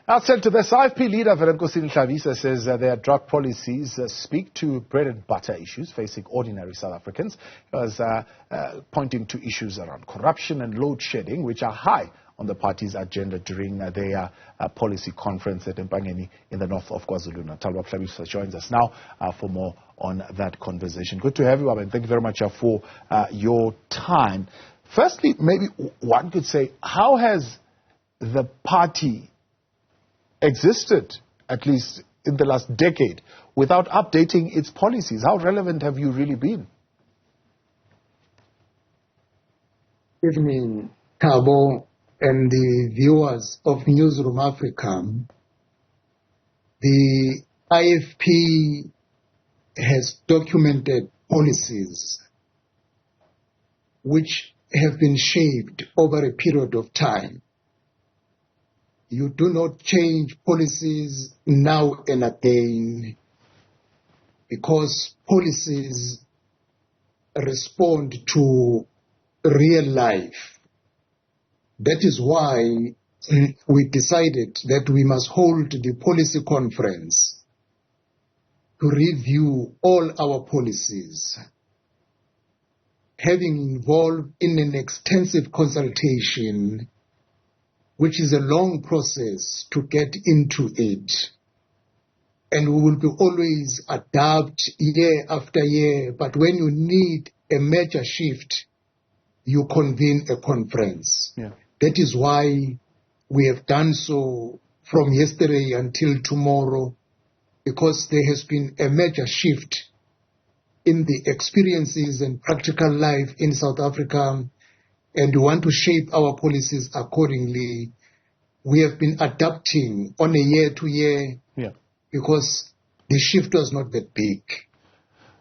Outside to this, IFP leader Velenkosini Hlabisa says their drug policies speak to bread and butter issues facing ordinary South Africans. He was pointing to issues around corruption and load shedding, which are high on the party's agenda during their policy conference at eMpangeni in the north of KwaZulu-Natal. Hlabisa joins us now for more on that conversation. Good to have you, and thank you very much for your time. Firstly, maybe one could say, how has the party existed, at least in the last decade, without updating its policies? How relevant have you really been? Good evening, Thabo, and the viewers of Newzroom Afrika. The IFP has documented policies which have been shaped over a period of time. You do not change policies now and again, because policies respond to real life. That is why we decided that we must hold the policy conference to review all our policies, having involved in an extensive consultation, which is a long process to get into it. And we will be always adapt year after year, but when you need a major shift, you convene a conference. Yeah. That is why we have done so from yesterday until tomorrow, because there has been a major shift in the experiences and practical life in South Africa, and we want to shape our policies accordingly. We have been adapting on a year-to-year because the shift was not that big.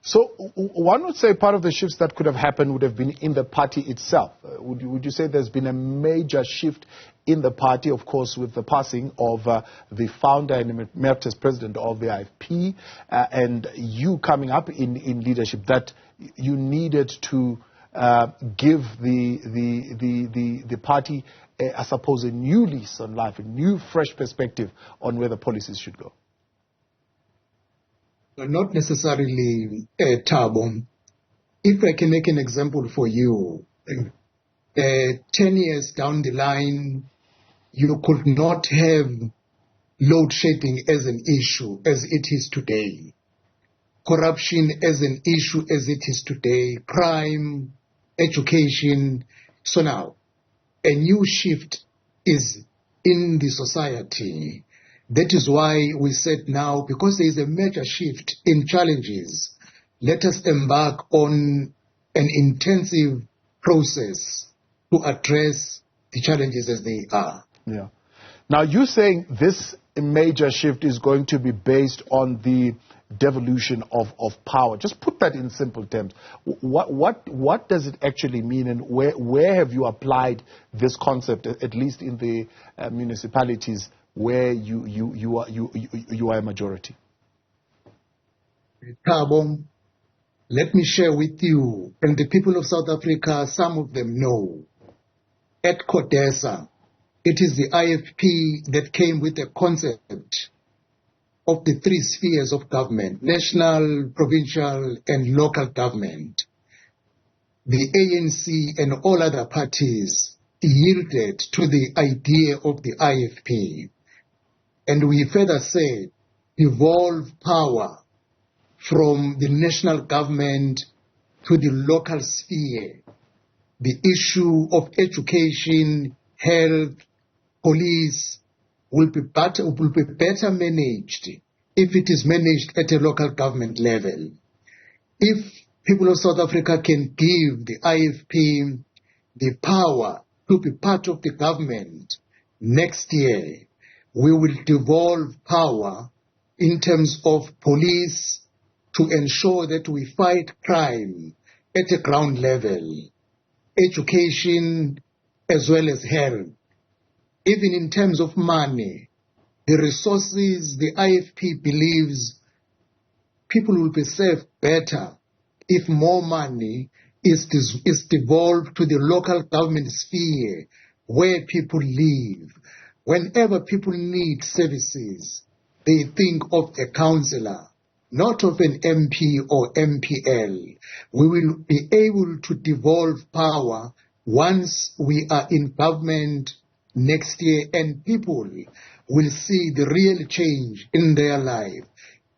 So one would say part of the shifts that could have happened would have been in the party itself. Would you say there's been a major shift in the party, of course, with the passing of the founder and emeritus president of the IFP, and you coming up in leadership, that you needed to give the party, I suppose, a new lease on life, a new fresh perspective on where the policies should go? Not necessarily, Thabo. If I can make an example for you, 10 years down the line, you could not have load shedding as an issue as it is today, corruption as an issue as it is today, crime, education. So now, a new shift is in the society. That is why we said now, because there is a major shift in challenges, let us embark on an intensive process to address the challenges as they are. Yeah. Now, you're saying this major shift is going to be based on the devolution of power. Just put that in simple terms. What does it actually mean, and where have you applied this concept, at least in the municipalities where you are a majority? Thabo, let me share with you, and the people of South Africa, some of them know, at CODESA, it is the IFP that came with the concept of the three spheres of government: national, provincial, and local government. The ANC and all other parties yielded to the idea of the IFP. And we further said, devolve power from the national government to the local sphere. The issue of education, health, police will be better managed if it is managed at a local government level. If people of South Africa can give the IFP the power to be part of the government next year, we will devolve power in terms of police to ensure that we fight crime at a ground level, education as well as health. Even in terms of money, the resources, the IFP believes people will be served better if more money is devolved to the local government sphere where people live. Whenever people need services, they think of a councillor, not of an MP or MPL. We will be able to devolve power once we are in government next year, and people will see the real change in their life.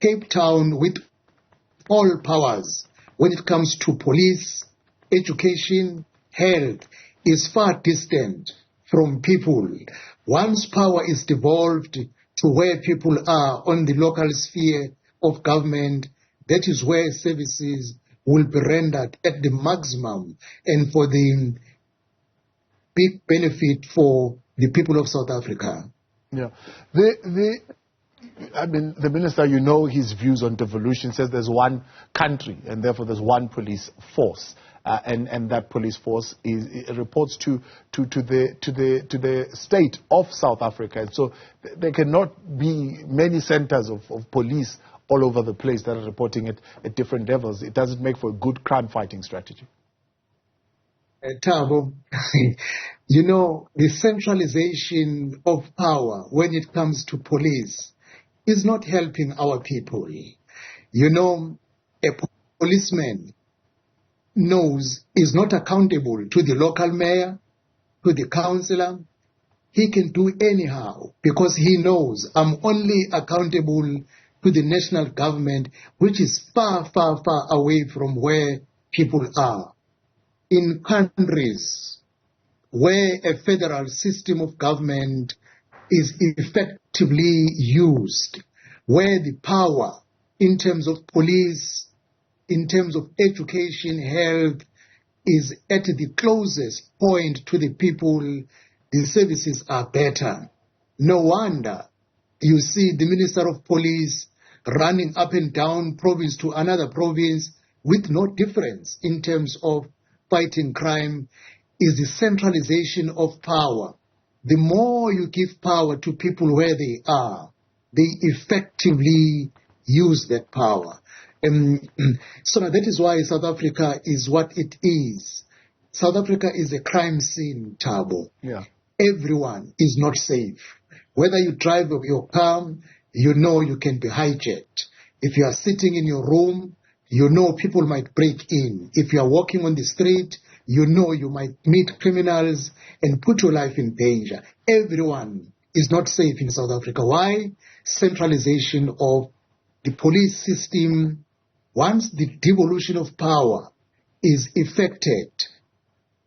Cape Town, with all powers, when it comes to police, education, health, is far distant from people. Once power is devolved to where people are on the local sphere of government, that is where services will be rendered at the maximum and for the big benefit for the people of South Africa. Yeah. I mean, the minister, you know his views on devolution, says there's one country and therefore there's one police force. And that police force reports to the state of South Africa. And so there cannot be many centers of police all over the place that are reporting it at different levels. It doesn't make for a good crime fighting strategy. Thabo, you know, the centralization of power when it comes to police is not helping our people. You know, a policeman is not accountable to the local mayor, to the councillor. He can do anyhow because he knows I'm only accountable to the national government, which is far, far, far away from where people are. In countries where a federal system of government is effectively used, where the power in terms of police, in terms of education, health, is at the closest point to the people, the services are better. No wonder you see the Minister of Police running up and down province to another province with no difference in terms of fighting crime. Is the centralization of power. The more you give power to people where they are, they effectively use that power. So that is why South Africa is what it is. South Africa is a crime scene, Thabo. Yeah. Everyone is not safe. Whether you drive your car, you know you can be hijacked. If you are sitting in your room, you know people might break in. If you are walking on the street, you know you might meet criminals and put your life in danger. Everyone is not safe in South Africa. Why? Centralization of the police system. Once the devolution of power is effected,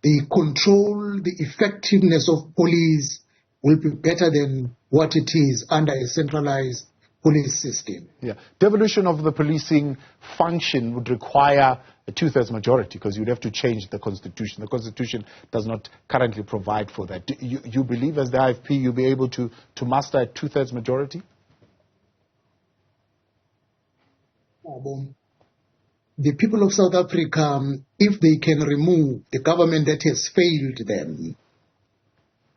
the control, the effectiveness of police will be better than what it is under a centralized police system. Yeah. Devolution of the policing function would require a two-thirds majority because you'd have to change the Constitution. The Constitution does not currently provide for that. Do you believe as the IFP you'll be able to muster a two-thirds majority? The people of South Africa, if they can remove the government that has failed them,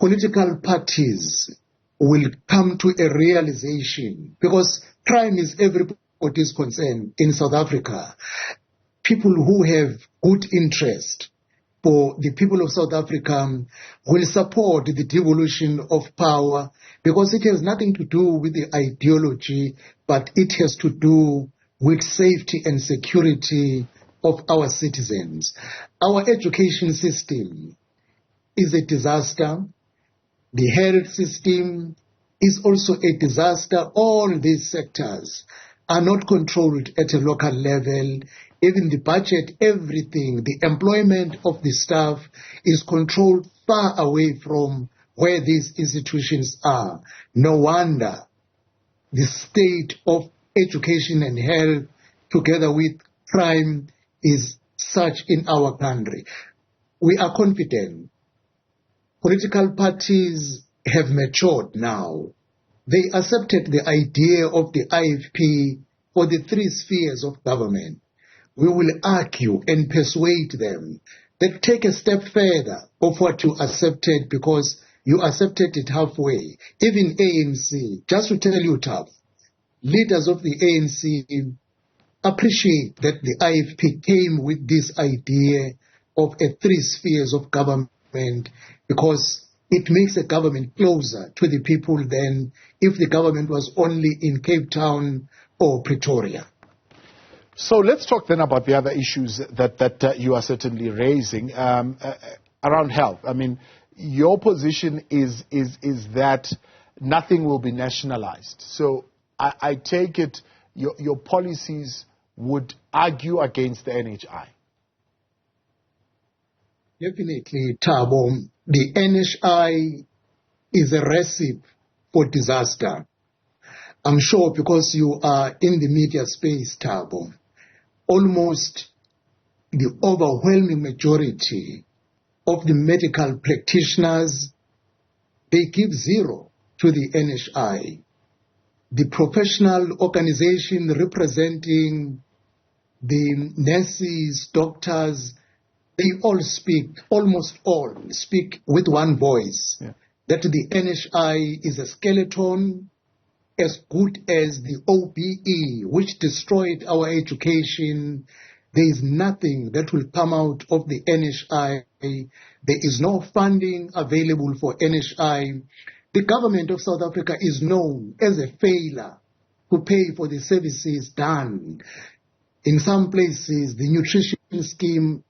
political parties will come to a realization, because crime is everybody's concern in South Africa. People who have good interest for the people of South Africa will support the devolution of power, because it has nothing to do with the ideology, but it has to do with safety and security of our citizens. Our education system is a disaster. The health system is also a disaster. All these sectors are not controlled at a local level. Even the budget, everything, the employment of the staff is controlled far away from where these institutions are. No wonder the state of education and health, together with crime, is such in our country. We are confident. Political parties have matured now. They accepted the idea of the IFP for the three spheres of government. We will argue and persuade them that take a step further of what you accepted, because you accepted it halfway. Even ANC, just to tell you tough, leaders of the ANC appreciate that the IFP came with this idea of a three spheres of government, because it makes the government closer to the people than if the government was only in Cape Town or Pretoria. So let's talk then about the other issues that you are certainly raising around health. I mean, your position is that nothing will be nationalized. So I take it your policies would argue against the NHI. Definitely, Thabo. The NHI is a recipe for disaster. I'm sure because you are in the media space, Thabo, almost the overwhelming majority of the medical practitioners, they give zero to the NHI. The professional organization representing the nurses, doctors, they all speak, almost all speak with one voice, that the NHI is a skeleton as good as the OBE, which destroyed our education. There is nothing that will come out of the NHI. There is no funding available for NHI. The government of South Africa is known as a failure to pay for the services done. In some places, the nutrition scheme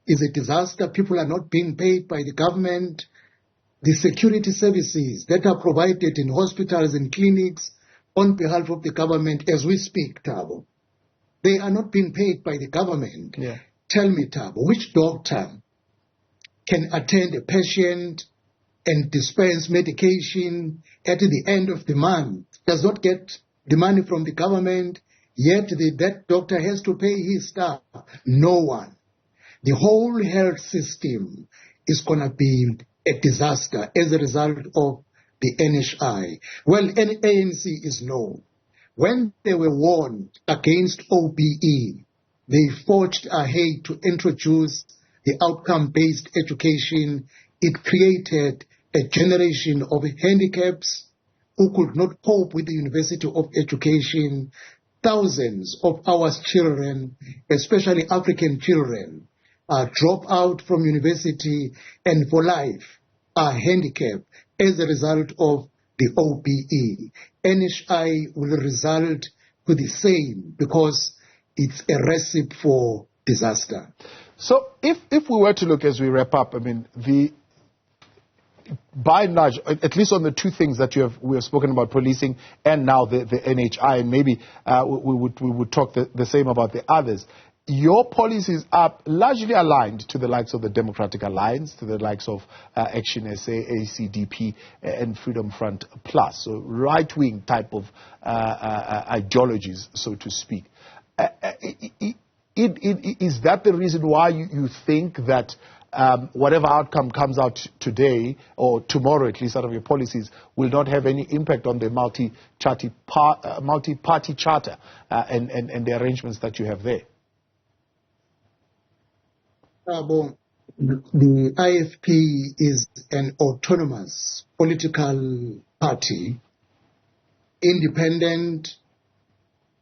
is a disaster. People are not being paid by the government. The security services that are provided in hospitals and clinics on behalf of the government as we speak, Thabo, they are not being paid by the government. Tell me, Thabo, which doctor can attend a patient and dispense medication at the end of the month, does not get the money from the government, yet that doctor has to pay his staff? No one. The whole health system is going to be a disaster as a result of the NHI. Well, ANC is known. When they were warned against OBE, they forged ahead to introduce the outcome-based education. It created a generation of handicaps who could not cope with the University of Education. Thousands of our children, especially African children, drop out from university and for life are handicapped as a result of the OBE. NHI will result to the same because it's a recipe for disaster. So if we were to look as we wrap up, I mean, by and large, at least on the two things that we have spoken about, policing and now the NHI, and maybe we would talk the same about the others. Your policies are largely aligned to the likes of the Democratic Alliance, to the likes of Action SA, ACDP, and Freedom Front Plus, so right-wing type of ideologies, so to speak. Is that the reason why you think that whatever outcome comes out today or tomorrow, at least out of your policies, will not have any impact on the multi-party charter and the arrangements that you have there? The IFP is an autonomous political party, independent,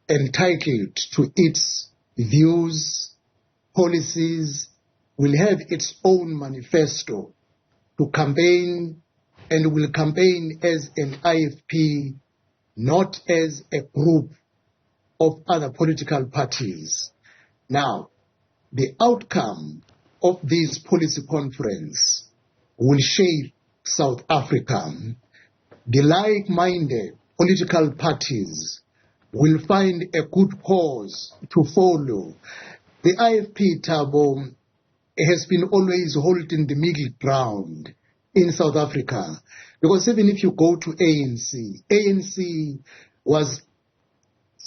entitled to its views, policies, will have its own manifesto to campaign, and will campaign as an IFP, not as a group of other political parties. Now, the outcome of this policy conference will shape South Africa. The like-minded political parties will find a good cause to follow. The IFP, Thabo, has been always holding the middle ground in South Africa. Because even if you go to ANC was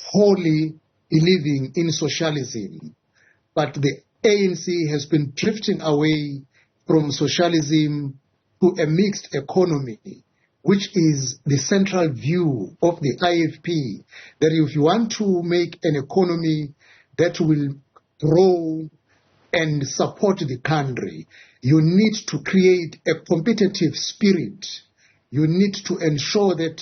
wholly believing in socialism. But the ANC has been drifting away from socialism to a mixed economy, which is the central view of the IFP, that if you want to make an economy that will grow and support the country, you need to create a competitive spirit. You need to ensure that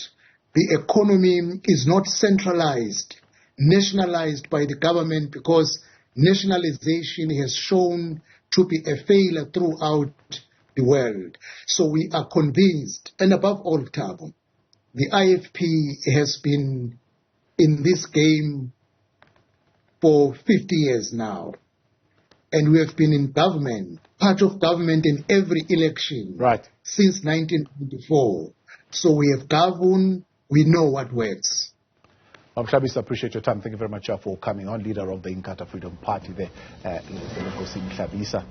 the economy is not centralized, nationalized by the government, because nationalization has shown to be a failure throughout the world. So we are convinced, and above all, Thabo, the IFP has been in this game for 50 years now. And we have been in government, part of government in every election since 1994. So we have governed, we know what works. Hlabisa, appreciate your time. Thank you very much for coming on, leader of the Inkatha Freedom Party there, Velenkosini Hlabisa.